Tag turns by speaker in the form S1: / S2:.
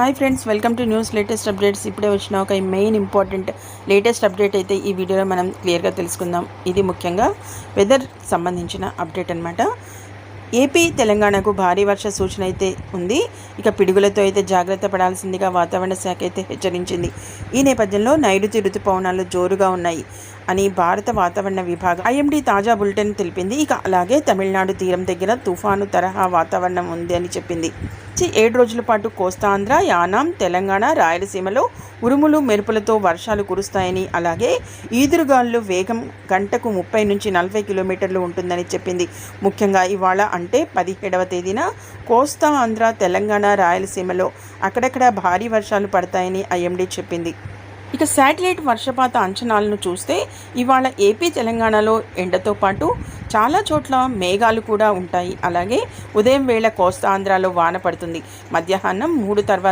S1: Hi friends, welcome to news latest updates. ఇప్పుడే వచ్చిన ఒక మెయిన్ ఇంపార్టెంట్ లేటెస్ట్ అప్డేట్ అయితే ఈ వీడియోలో మనం క్లియర్గా తెలుసుకుందాం. ఇది ముఖ్యంగా వెదర్ సంబంధించిన అప్డేట్ అనమాట. ఏపీ తెలంగాణకు భారీ వర్ష సూచన అయితే ఉంది. ఇక పిడుగులతో అయితే జాగ్రత్త పడాల్సిందిగా వాతావరణ శాఖ అయితే హెచ్చరించింది. ఈ నేపథ్యంలో నైరుతి రుతుపవనాలు జోరుగా ఉన్నాయి అని భారత వాతావరణ విభాగం ఐఎండీ తాజా బులెటిన్ తెలిపింది. ఇక అలాగే తమిళనాడు తీరం దగ్గర తుఫాను తరహా వాతావరణం ఉంది అని చెప్పింది. 7 రోజుల పాటు కోస్తాంధ్ర, యానాం, తెలంగాణ, రాయలసీమలో ఉరుములు మెరుపులతో వర్షాలు కురుస్తాయని, అలాగే ఈదురుగాలులు వేగం గంటకు 30 నుంచి 40 కిలోమీటర్లు ఉంటుందని చెప్పింది. ముఖ్యంగా ఇవాళ అంటే 17వ తేదీన కోస్తా ఆంధ్ర, తెలంగాణ, రాయలసీమలో అక్కడక్కడ భారీ వర్షాలు పడతాయని ఐఎండీ చెప్పింది. ఇక శాటిలైట్ వర్షపాత అంచనాలను చూస్తే ఇవాళ ఏపీ తెలంగాణలో ఎండతో పాటు చాలా చోట్ల మేఘాలు కూడా ఉంటాయి. అలాగే ఉదయం వేళ కోస్తా ఆంధ్రాలో వాన పడుతుంది. మధ్యాహ్నం 3 తర్వాత